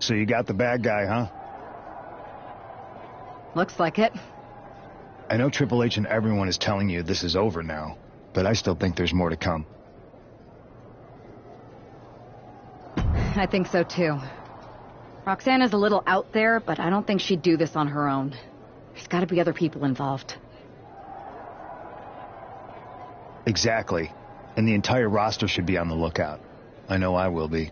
So you got the bad guy, huh? Looks like it. I know Triple H and everyone is telling you this is over now, but I still think there's more to come. I think so too. Roxanne is a little out there, but I don't think she'd do this on her own. There's gotta be other people involved. Exactly. And the entire roster should be on the lookout. I know I will be.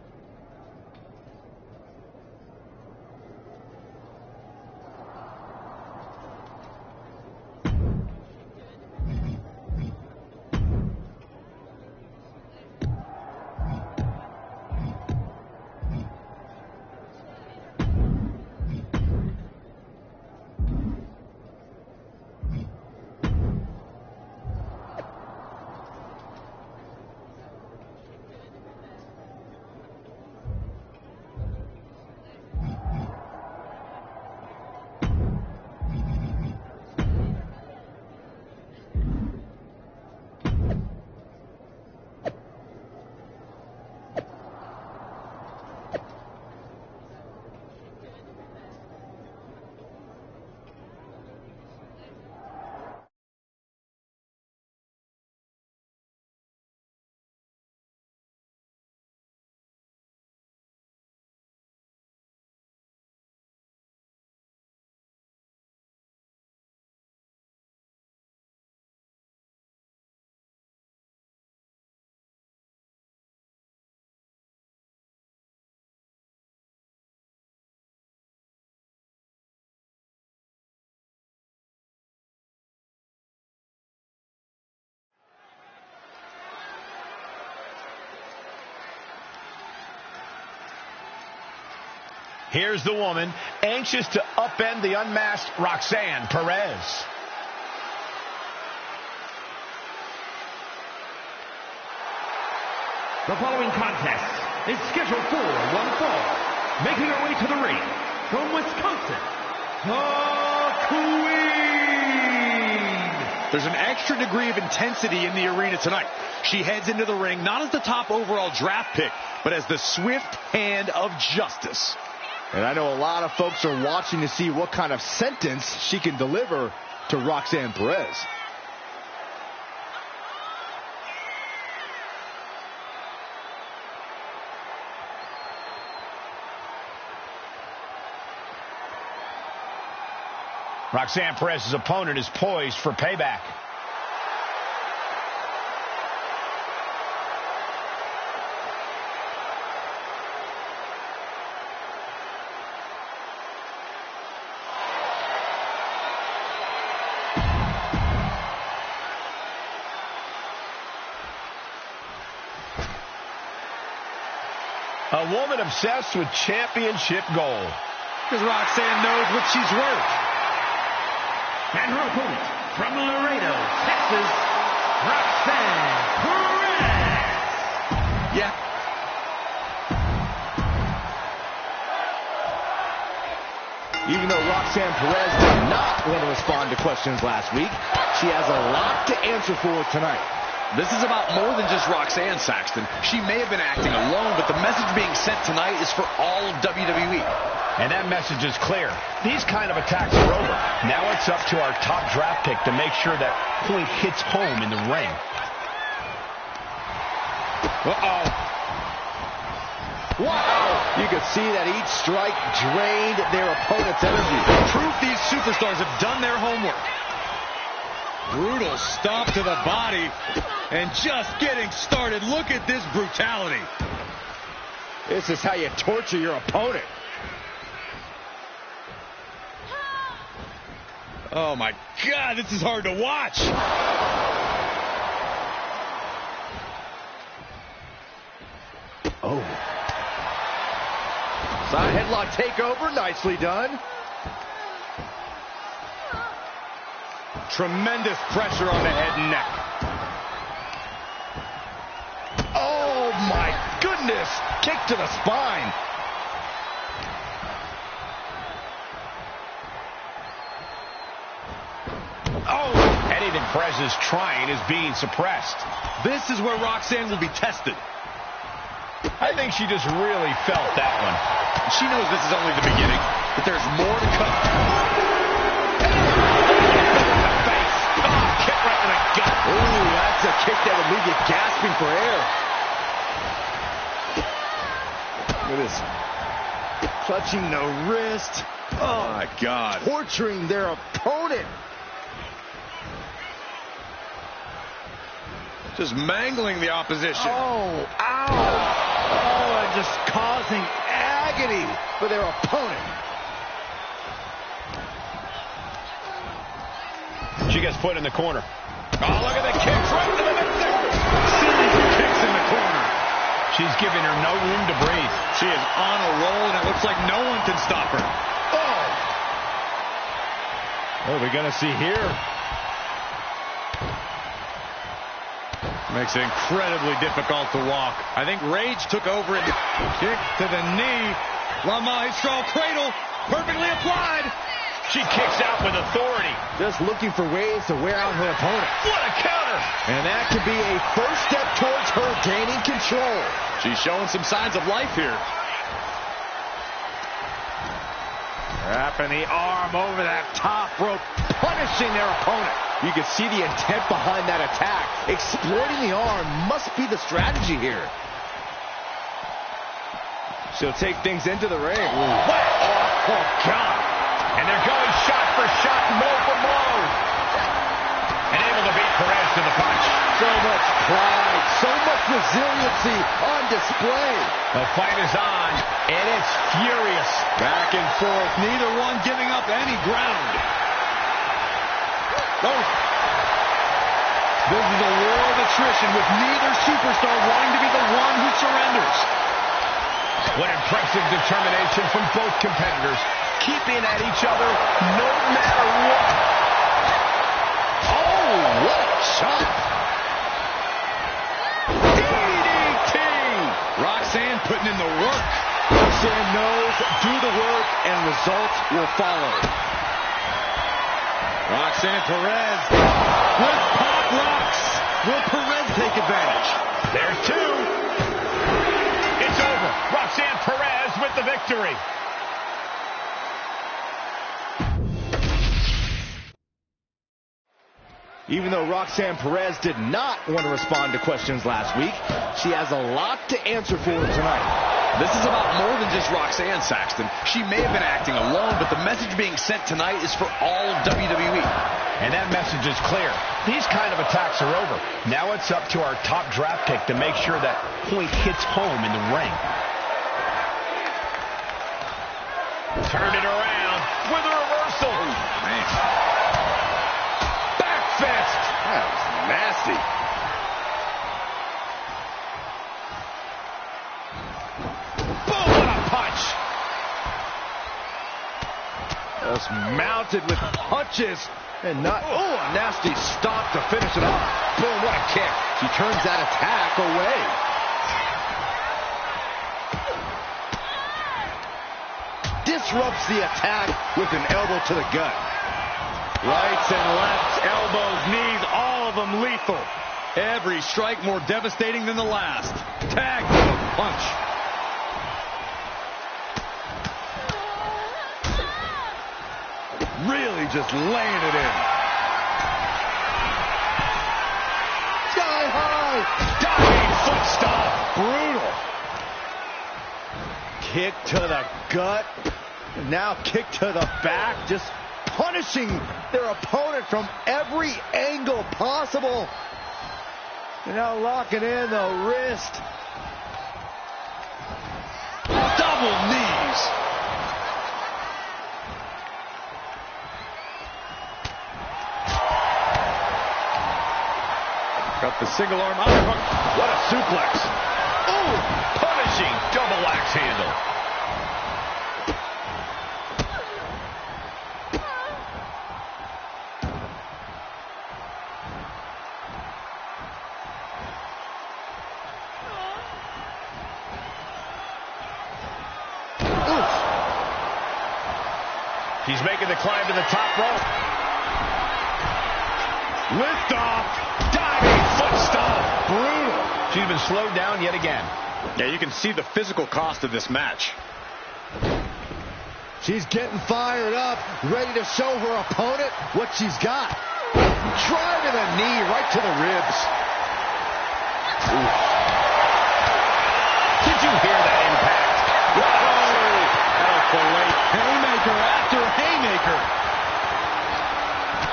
Here's the woman, anxious to upend the unmasked Roxanne Perez. The following contest is scheduled for one fall. Making her way to the ring from Wisconsin, the Queen. There's an extra degree of intensity in the arena tonight. She heads into the ring not as the top overall draft pick, but as the swift hand of justice. And I know a lot of folks are watching to see what kind of sentence she can deliver to Roxanne Perez. Roxanne Perez's opponent is poised for payback. A woman obsessed with championship gold. Because Roxanne knows what she's worth. And her opponent from Laredo, Texas, Roxanne Perez. Yeah. Even though Roxanne Perez did not want to respond to questions last week, she has a lot to answer for tonight. This is about more than just Roxanne, Saxton. She may have been acting alone, but the message being sent tonight is for all of WWE. And that message is clear. These kind of attacks are over. Now it's up to our top draft pick to make sure that point hits home in the ring. Uh-oh. Wow! You could see that each strike drained their opponent's energy. Proof these superstars have done their homework. Brutal stomp to the body, and just getting started. Look at this brutality. This is how you torture your opponent. Oh my God, this is hard to watch. Oh. Side headlock takeover, nicely done. Tremendous pressure on the head and neck. Oh my goodness! Kick to the spine. Oh! Anything Perez is trying is being suppressed. This is where Roxanne will be tested. I think she just really felt that one. She knows this is only the beginning, but there's more to come. Kick right in the gut. Ooh, that's a kick that would leave you gasping for air. Look at this. Clutching the wrist. Oh, my God. Torturing their opponent. Just mangling the opposition. Oh, ow. Oh, and just causing agony for their opponent. She gets put in the corner. Oh, look at the kicks right to the midsection. Series of kicks in the corner. She's giving her no room to breathe. She is on a roll, and it looks like no one can stop her. Oh! What are we going to see here? Makes it incredibly difficult to walk. I think rage took over. Kick to the knee. La Maestro cradle. Perfectly applied. She kicks out with authority. Just looking for ways to wear out her opponent. What a counter! And that could be a first step towards her gaining control. She's showing some signs of life here. Wrapping the arm over that top rope, punishing their opponent. You can see the intent behind that attack. Exploiting the arm must be the strategy here. She'll take things into the ring. Oh, God. And they're going shot for shot, blow for blow. And able to beat Perez to the punch. So much pride, so much resiliency on display. The fight is on, and it's furious. Back and forth, neither one giving up any ground. Oh. This is a war of attrition with neither superstar wanting to be the one who surrenders. What impressive determination from both competitors, keeping at each other no matter what. Oh, what a shot. DDT! Roxanne putting in the work. Roxanne knows, do the work, and results will follow. Roxanne Perez with pop rocks. Will Perez take advantage? There's two. It's over. Roxanne Perez with the victory. Even though Roxanne Perez did not want to respond to questions last week, she has a lot to answer for tonight. This is about more than just Roxanne, Saxton. She may have been acting alone, but the message being sent tonight is for all of WWE. And that message is clear. These kind of attacks are over. Now it's up to our top draft pick to make sure that point hits home in the ring. Turned it around with a reversal. Oh, man. Back fist. That was nasty. Boom, what a punch. Just mounted with punches and not, oh, a nasty stop to finish it off. Boom, what a kick. She turns that attack away. Disrupts the attack with an elbow to the gut. Rights and lefts, elbows, knees, all of them lethal. Every strike more devastating than the last. Tag to the punch. Really just laying it in. Sky high. Diving foot stomp. Brutal. Kick to the gut. Now kick to the back. Just punishing their opponent from every angle possible. And now locking in the wrist. Double knees. Got the single arm out. What a suplex. Ooh, punishing double axe handle. He's making the climb to the top rope. Lift off. Diving foot stomp. Brutal. She's been slowed down yet again. Yeah, you can see the physical cost of this match. She's getting fired up, ready to show her opponent what she's got. Driving a knee right to the ribs. Ooh. Did you hear that impact? That was the late haymaker after haymaker.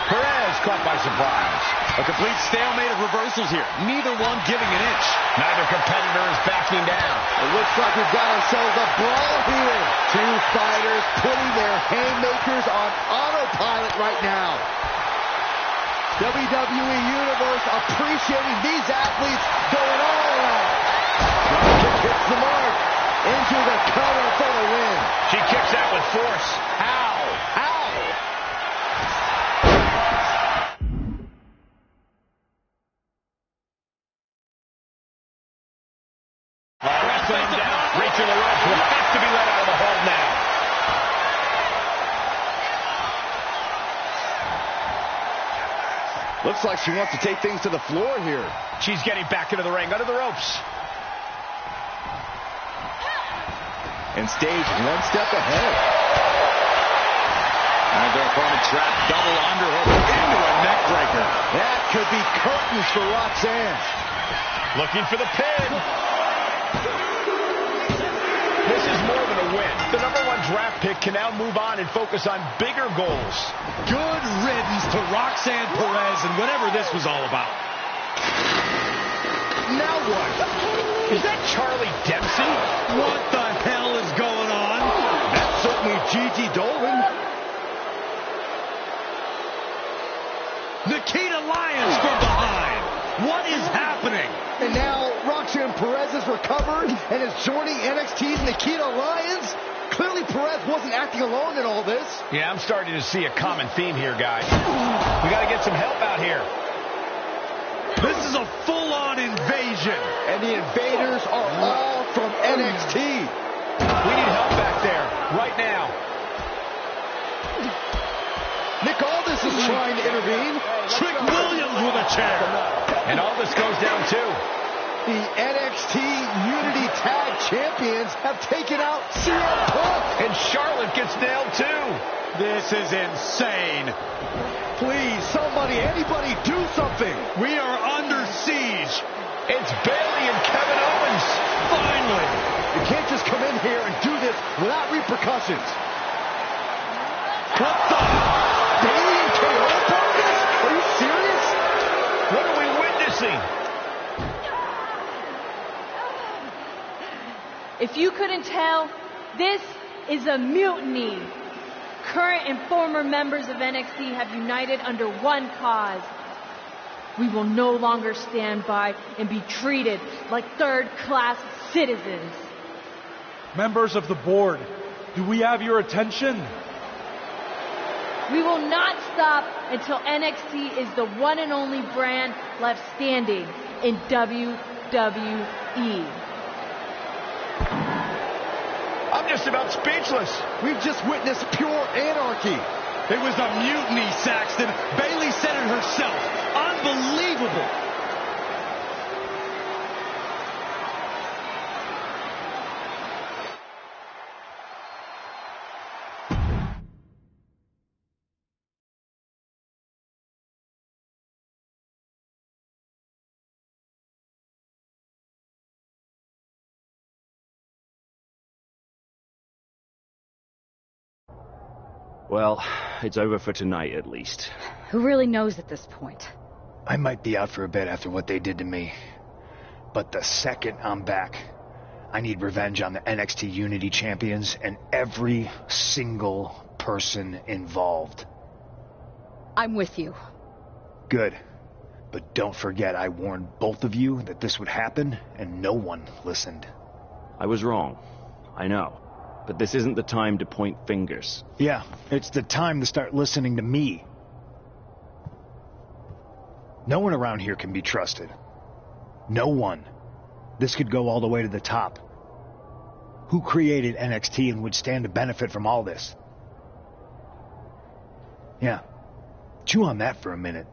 Perez caught by surprise. A complete stalemate of reversals here. Neither one giving an inch. Neither competitor is backing down. It looks like we've got ourselves a brawl here. Two fighters putting their haymakers on autopilot right now. WWE Universe appreciating these athletes going all out. Dropkick hits the mark. Into the cover for the win. She kicks out with force. How? How? Wrestling him down, reaching the ropes. Will have to be let out of the hold now. Looks like she wants to take things to the floor here. She's getting back into the ring, under the ropes. And stage one step ahead. And their opponent trapped double underhook into a neck breaker. That could be curtains for Roxanne. Looking for the pin. This is more than a win. The #1 draft pick can now move on and focus on bigger goals. Good riddance to Roxanne Perez and whatever this was all about. Now what? Is that Charlie Dempsey? What the hell is going on? That's certainly Gigi Dolan. Nikita Lyons from behind. What is happening? And now Roxanne Perez has recovered and is joining NXT's Nikita Lyons. Clearly Perez wasn't acting alone in all this. Yeah, I'm starting to see a common theme here, guys. We got to get some help out here. This is a full-on invasion. And the invaders are all from NXT. We need help back there, right now. Nick Aldis is trying to intervene. Trick Williams with a chair. And Aldis goes down too. The NXT Unity Tag Champions have taken out CM Punk. And Charlotte gets nailed too. This is insane. Please, somebody, anybody, do something. We are under siege. It's Bayley and Kevin Owens. Finally. You can't just come in here and do this without repercussions. What the? Bayley and KO part of this? Are you serious? What are we witnessing? If you couldn't tell, this is a mutiny. Current and former members of NXT have united under one cause. We will no longer stand by and be treated like third-class citizens. Members of the board, do we have your attention? We will not stop until NXT is the one and only brand left standing in WWE. I'm just about speechless. We've just witnessed pure anarchy. It was a mutiny, Saxton. Bayley said it herself. Unbelievable. Well, it's over for tonight at least. Who really knows at this point? I might be out for a bit after what they did to me. But the second I'm back, I need revenge on the NXT Unity Champions and every single person involved. I'm with you. Good. But don't forget I warned both of you that this would happen, and no one listened. I was wrong. I know. But this isn't the time to point fingers. Yeah, it's the time to start listening to me. No one around here can be trusted. No one. This could go all the way to the top. Who created NXT and would stand to benefit from all this? Yeah. Chew on that for a minute.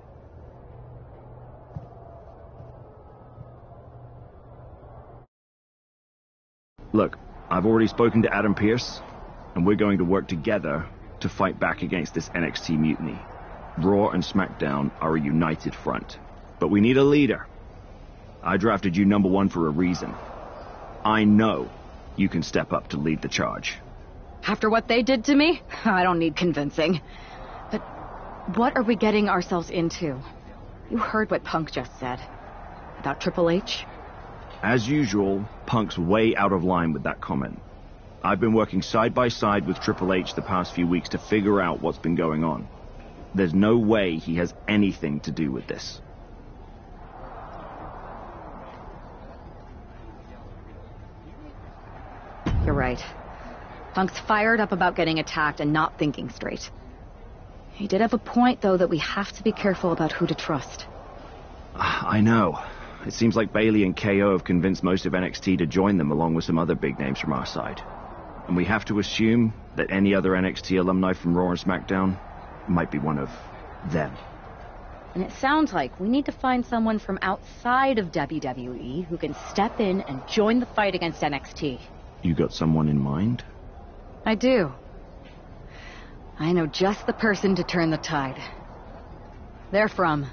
Look, I've already spoken to Adam Pearce, and we're going to work together to fight back against this NXT mutiny. Raw and SmackDown are a united front. But we need a leader. I drafted you #1 for a reason. I know you can step up to lead the charge. After what they did to me, I don't need convincing. But what are we getting ourselves into? You heard what Punk just said. About Triple H? As usual, Punk's way out of line with that comment. I've been working side by side with Triple H the past few weeks to figure out what's been going on. There's no way he has anything to do with this. You're right. Punk's fired up about getting attacked and not thinking straight. He did have a point, though, that we have to be careful about who to trust. I know. It seems like Bayley and KO have convinced most of NXT to join them, along with some other big names from our side. And we have to assume that any other NXT alumni from Raw and SmackDown might be one of them. And it sounds like we need to find someone from outside of WWE who can step in and join the fight against NXT. You got someone in mind? I do. I know just the person to turn the tide. They're from...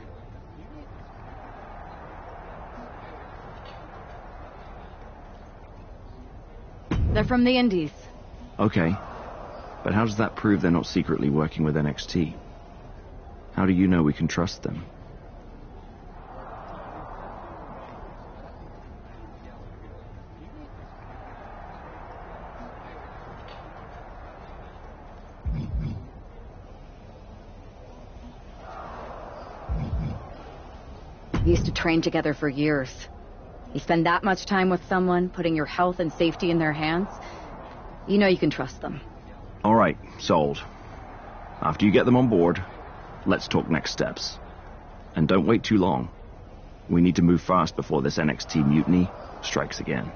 They're from the Indies. Okay. But how does that prove they're not secretly working with NXT? How do you know we can trust them? We used to train together for years. You spend that much time with someone, putting your health and safety in their hands, you know you can trust them. All right, sold. After you get them on board, let's talk next steps. And don't wait too long. We need to move fast before this NXT mutiny strikes again.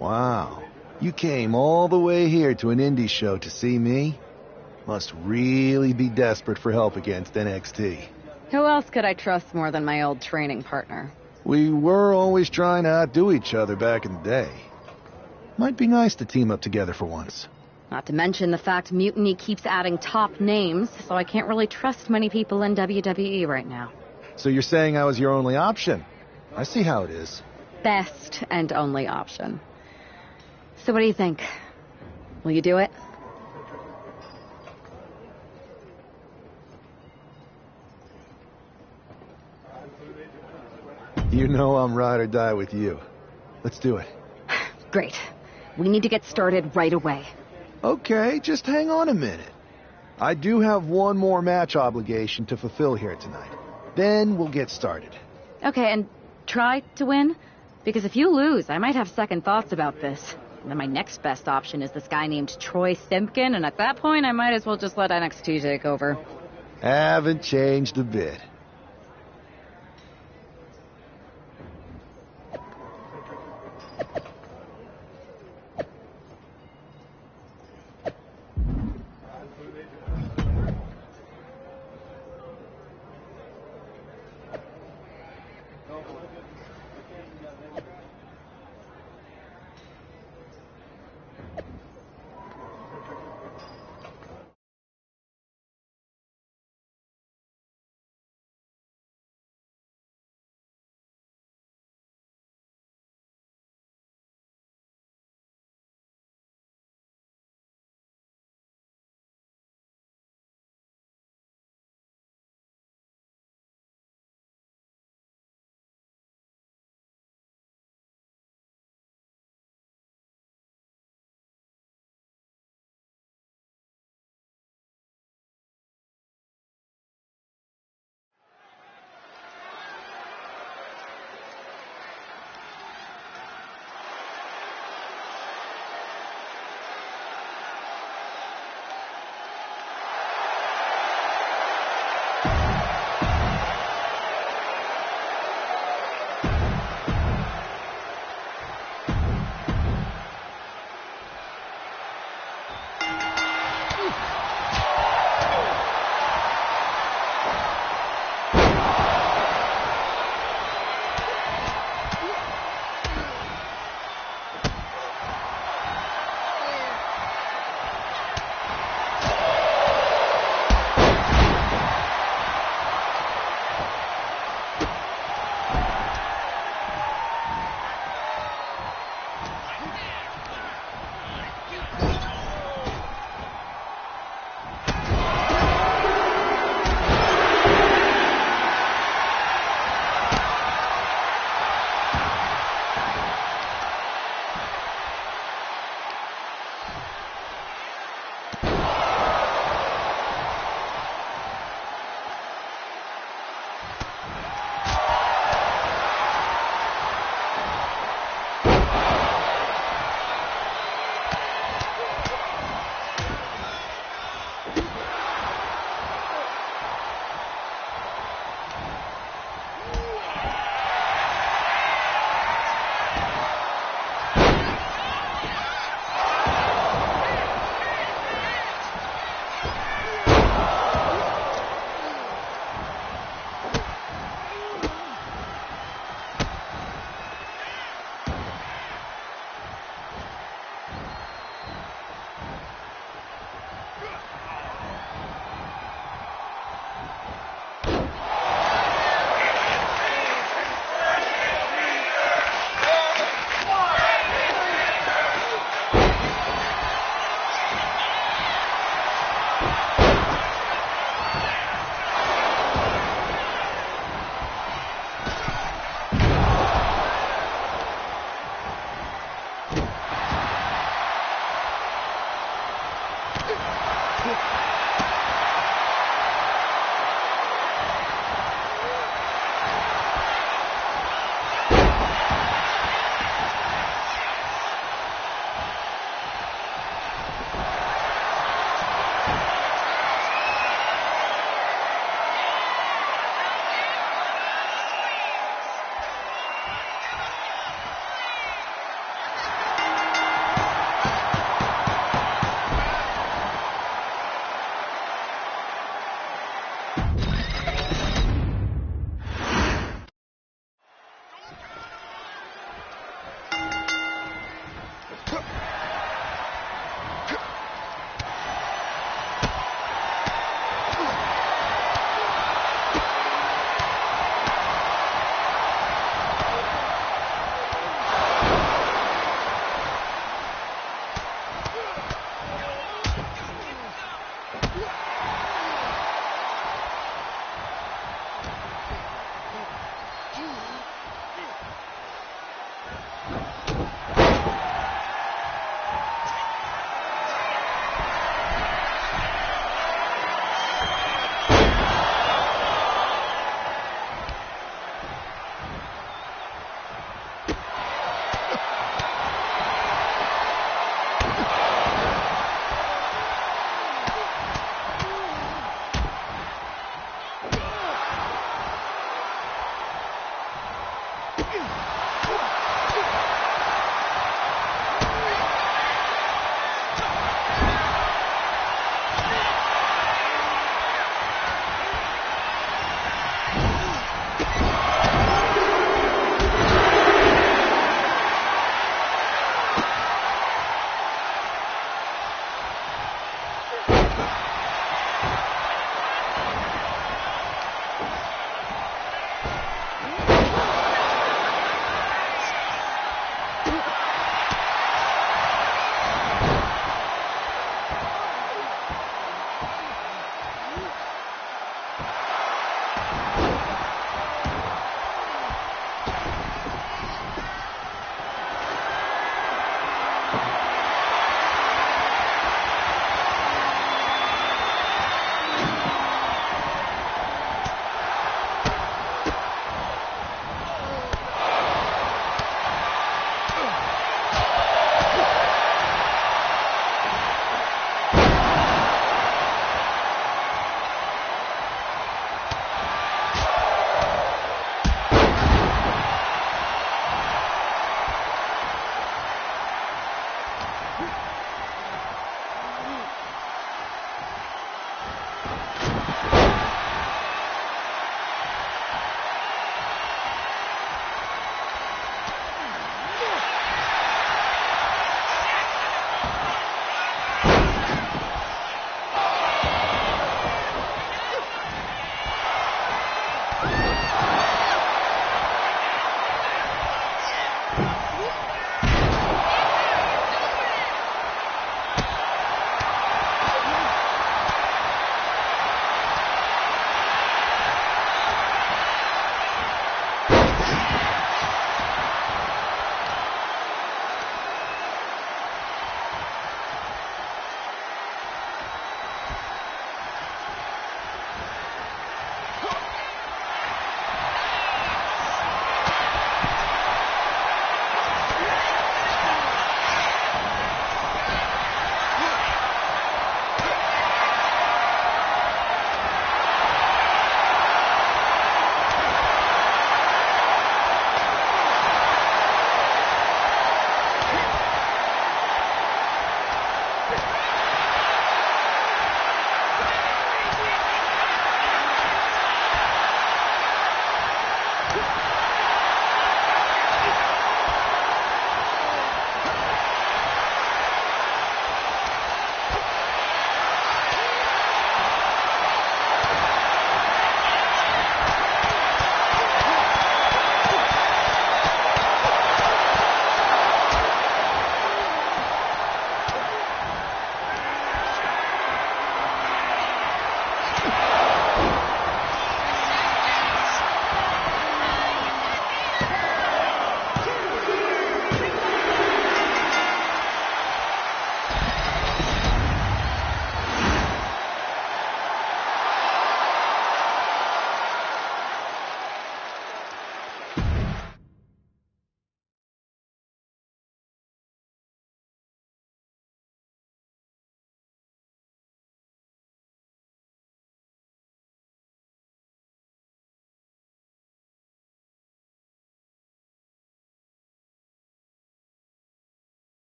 Wow. You came all the way here to an indie show to see me? Must really be desperate for help against NXT. Who else could I trust more than my old training partner? We were always trying to outdo each other back in the day. Might be nice to team up together for once. Not to mention the fact Mutiny keeps adding top names, so I can't really trust many people in WWE right now. So you're saying I was your only option? I see how it is. Best and only option. So what do you think? Will you do it? You know I'm ride or die with you. Let's do it. Great. We need to get started right away. Okay, just hang on a minute. I do have one more match obligation to fulfill here tonight. Then we'll get started. Okay, and try to win? Because if you lose, I might have second thoughts about this. And then my next best option is this guy named Troy Simpkin, and at that point, I might as well just let NXT take over. Haven't changed a bit.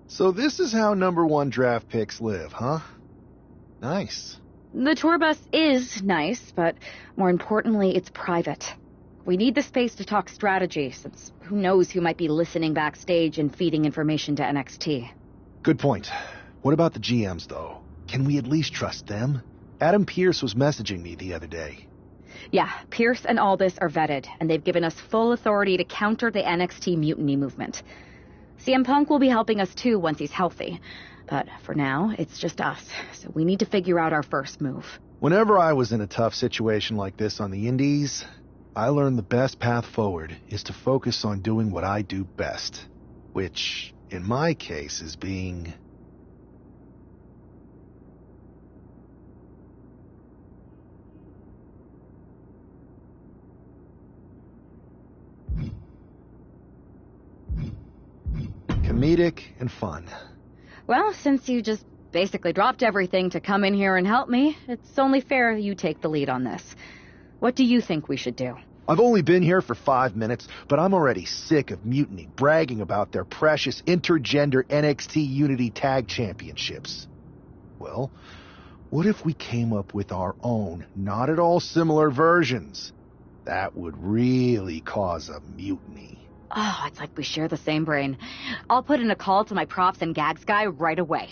So this is how #1 draft picks live, huh? Nice. The tour bus is nice, but more importantly, it's private. We need the space to talk strategy, since who knows who might be listening backstage and feeding information to NXT. Good point. What about the GMs, though? Can we at least trust them? Adam Pearce was messaging me the other day. Yeah, Pierce and Aldis are vetted, and they've given us full authority to counter the NXT mutiny movement. CM Punk will be helping us too once he's healthy. But for now, it's just us, so we need to figure out our first move. Whenever I was in a tough situation like this on the Indies, I learned the best path forward is to focus on doing what I do best. Which, in my case, is being... comedic and fun. Well, since you just basically dropped everything to come in here and help me, it's only fair you take the lead on this. What do you think we should do? I've only been here for 5 minutes, but I'm already sick of Mutiny bragging about their precious intergender NXT Unity Tag Championships. Well, what if we came up with our own, not at all similar versions? That would really cause a mutiny. Oh, it's like we share the same brain. I'll put in a call to my props and gags guy right away.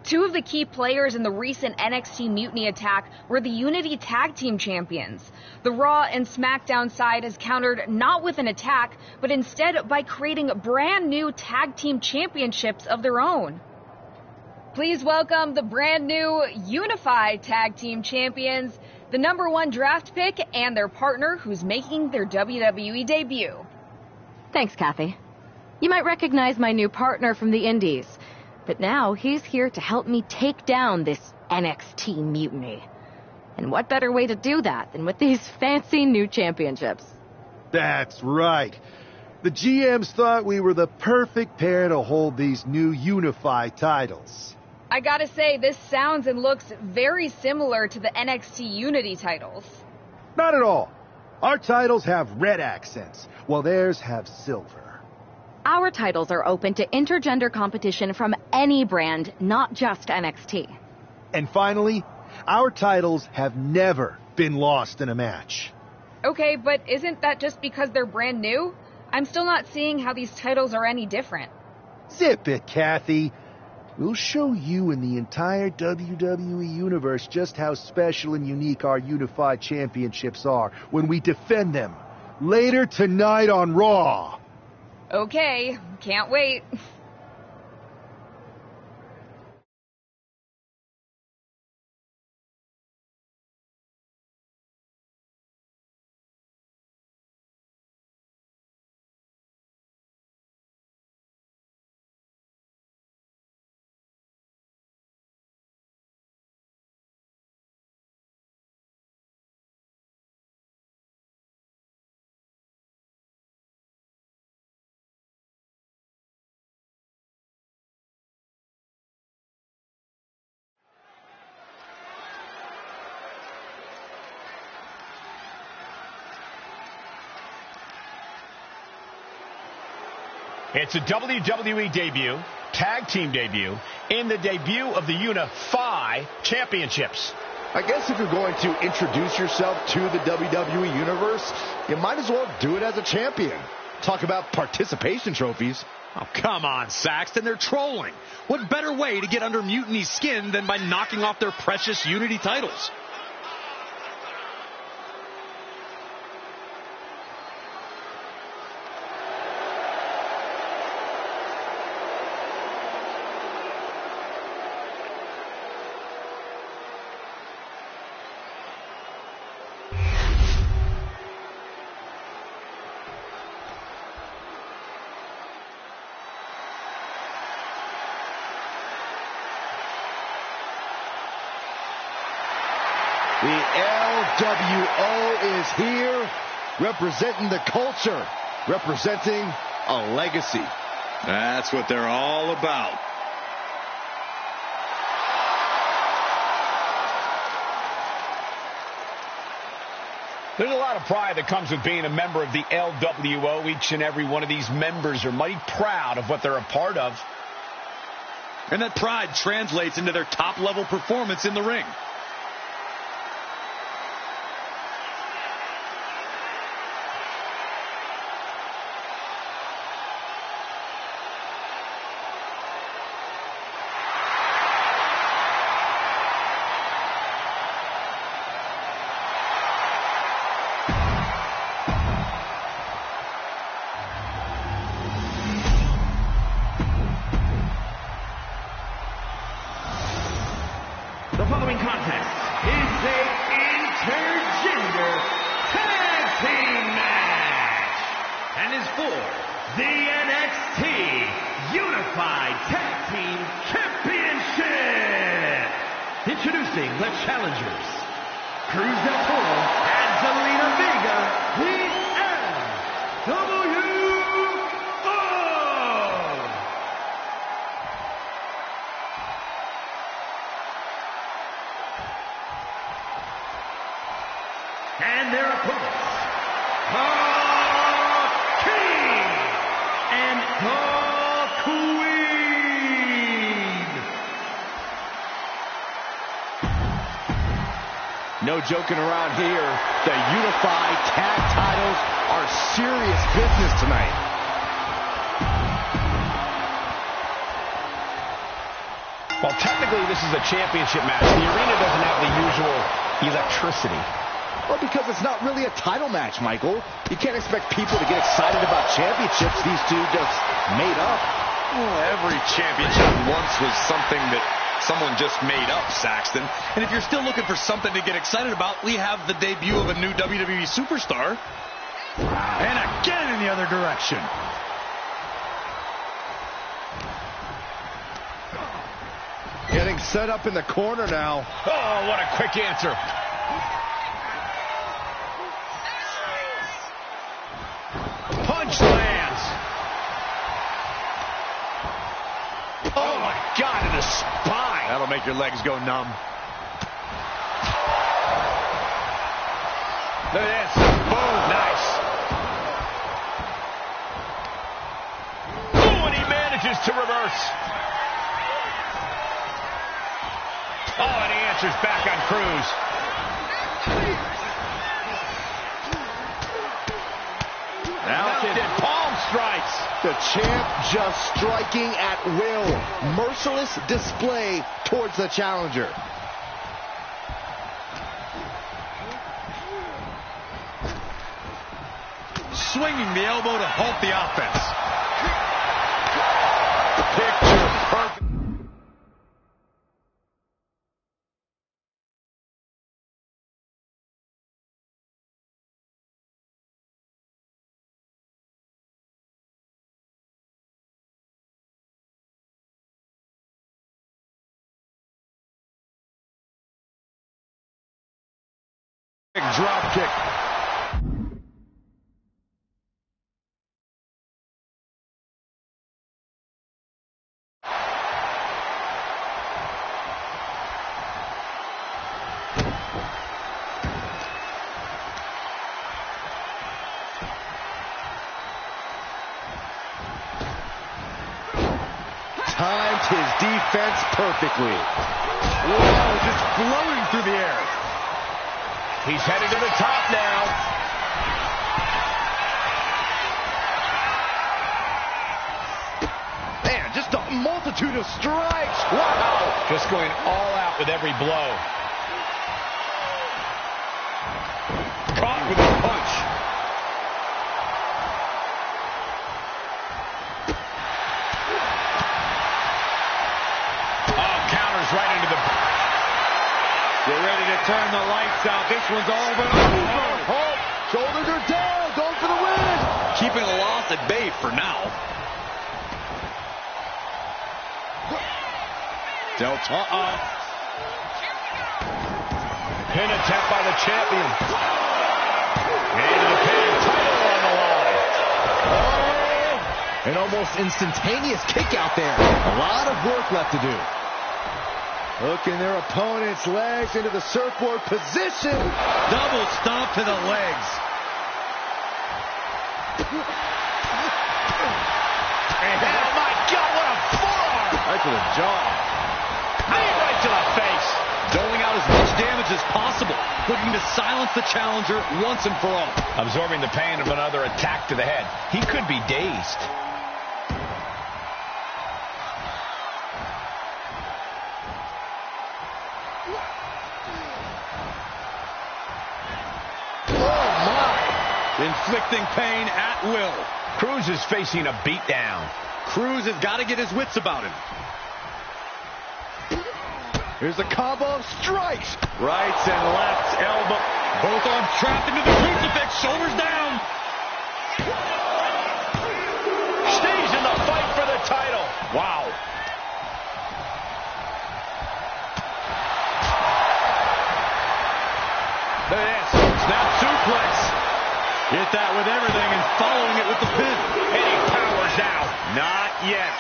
Two of the key players in the recent NXT Mutiny attack were the Unity Tag Team Champions. The Raw and SmackDown side has countered not with an attack, but instead by creating brand new Tag Team Championships of their own. Please welcome the brand new Unified Tag Team Champions, the #1 draft pick, and their partner who's making their WWE debut. Thanks, Kathy. You might recognize my new partner from the Indies. But now he's here to help me take down this NXT mutiny. And what better way to do that than with these fancy new championships? That's right. The GMs thought we were the perfect pair to hold these new unified titles. I gotta say, this sounds and looks very similar to the NXT Unity titles. Not at all. Our titles have red accents, while theirs have silver. Our titles are open to intergender competition from any brand, not just NXT. And finally, our titles have never been lost in a match. Okay, but isn't that just because they're brand new? I'm still not seeing how these titles are any different. Zip it, Kathy. We'll show you and the entire WWE Universe just how special and unique our unified championships are when we defend them later tonight on Raw. Okay, can't wait. It's a WWE debut, tag team debut, in the debut of the Unify Championships. I guess if you're going to introduce yourself to the WWE Universe, you might as well do it as a champion. Talk about participation trophies. Oh, come on, Saxton. They're trolling. What better way to get under Mutiny's skin than by knocking off their precious Unity titles? The LWO is here, representing the culture, representing a legacy. That's what they're all about. There's a lot of pride that comes with being a member of the LWO. Each and every one of these members are mighty proud of what they're a part of. And that pride translates into their top-level performance in the ring. The following contest Introducing the challengers, Cruz del Toro and Zelina Vega, the NWO! And their opponents, the King and the Queen. No joking around here. The unified tag titles are serious business tonight. Well, technically, this is a championship match. The arena doesn't have the usual electricity. Well, because it's not really a title match, Michael. You can't expect people to get excited about championships these two just made up. Well, every championship once was something that someone just made up, Saxton. And if you're still looking for something to get excited about, we have the debut of a new WWE superstar. And again in the other direction. Getting set up in the corner now. Oh, what a quick answer. Punch lands. Oh, my God, in the spine. That'll make your legs go numb. Look at this. Boom, nice. Oh, and he manages to reverse. Oh, and he answers back on Cruz. Mounted palm strikes. The champ just striking at will. Merciless display towards the challenger. Swinging the elbow to halt the offense. Picture perfect. Drop kick. Timed his defense perfectly. Whoa, just floating through the air. He's headed to the top now. Man, just a multitude of strikes. Wow. Just going all out with every blow. Caught with a punch. Oh, counters right into the... Get ready to turn the lights out. This one's all but over. Oh, shoulders are down. Going for the win. Keeping the loss at bay for now. Delta. Pin attempt by the champion. Into the pin. Title on the line. Oh, an almost instantaneous kick out there. A lot of work left to do. Hooking their opponent's legs into the surfboard position. Double stomp to the legs. And oh my God, what a forearm! Right to the jaw. Knee right to the face. Doling out as much damage as possible. Looking to silence the challenger once and for all. Absorbing the pain of another attack to the head. He could be dazed. Inflicting pain at will. Cruz is facing a beatdown. Cruz has got to get his wits about him. Here's a combo of strikes. Rights and lefts, elbow. Both arms trapped into the crucifix, shoulders down. Stays in the fight for the title. Wow. Look at this. Snap suplex. Hit that with everything and following it with the pin. And he powers out. Not yet.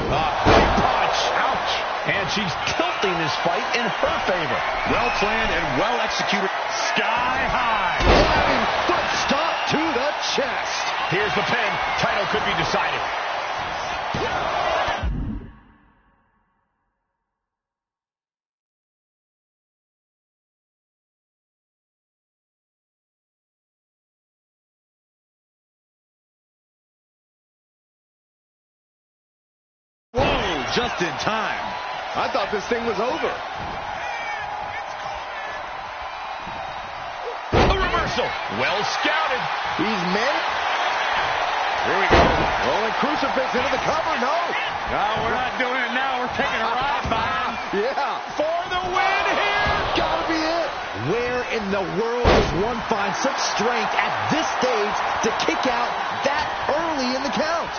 Punch. Ouch. And she's tilting this fight in her favor. Well planned and well executed. Sky high. Flying foot stop to the chest. Here's the pin. Title could be decided. Whoa, just in time. I thought this thing was over. A reversal. Well scouted. He's meant. Here we go. Rolling crucifix into the cover. No. No, we're not doing it now. We're taking a ride behind. Yeah. For the win here. Gotta be it. Where in the world does one find such strength at this stage to kick out that early in the count?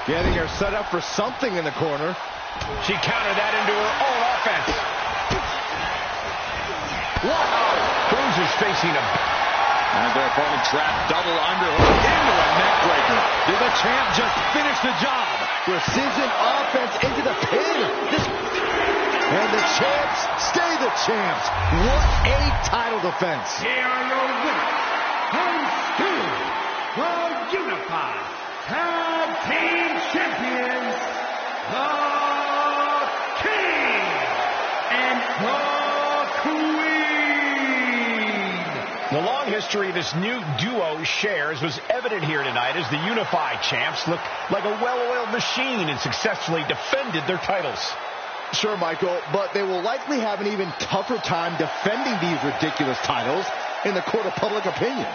Getting her set up for something in the corner. She countered that into her own offense. Wow. Cruz is facing a... And their opponent trapped double underhook into a neckbreaker. Did the champ just finish the job? Precision offense into the pin. And the champs stay the champs. What a title defense. Here are your winners, and still the Unified Tag Team Champions, the King and the Queen. The long history this new duo shares was evident here tonight as the Unified Champs looked like a well-oiled machine and successfully defended their titles. Sure, Michael, but they will likely have an even tougher time defending these ridiculous titles in the court of public opinion.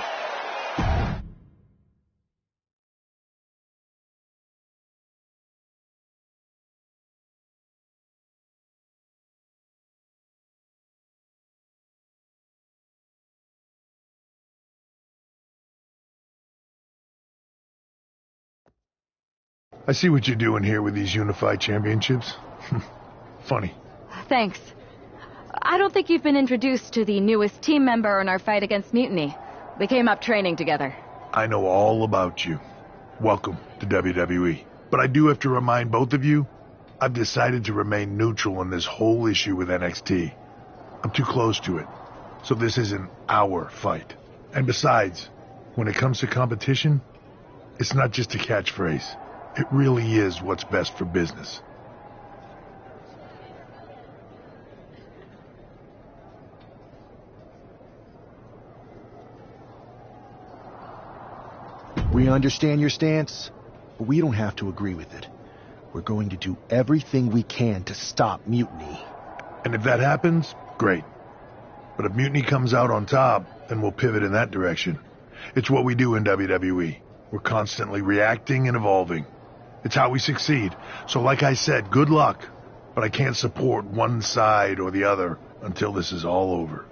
I see what you're doing here with these unified championships. Funny. Thanks. I don't think you've been introduced to the newest team member in our fight against Mutiny. We came up training together. I know all about you. Welcome to WWE. But I do have to remind both of you, I've decided to remain neutral in this whole issue with NXT. I'm too close to it. So this isn't our fight. And besides, when it comes to competition, it's not just a catchphrase. It really is what's best for business. We understand your stance, but we don't have to agree with it. We're going to do everything we can to stop Mutiny. And if that happens, great. But if Mutiny comes out on top, then we'll pivot in that direction. It's what we do in WWE. We're constantly reacting and evolving. It's how we succeed. So like I said, good luck. But I can't support one side or the other until this is all over.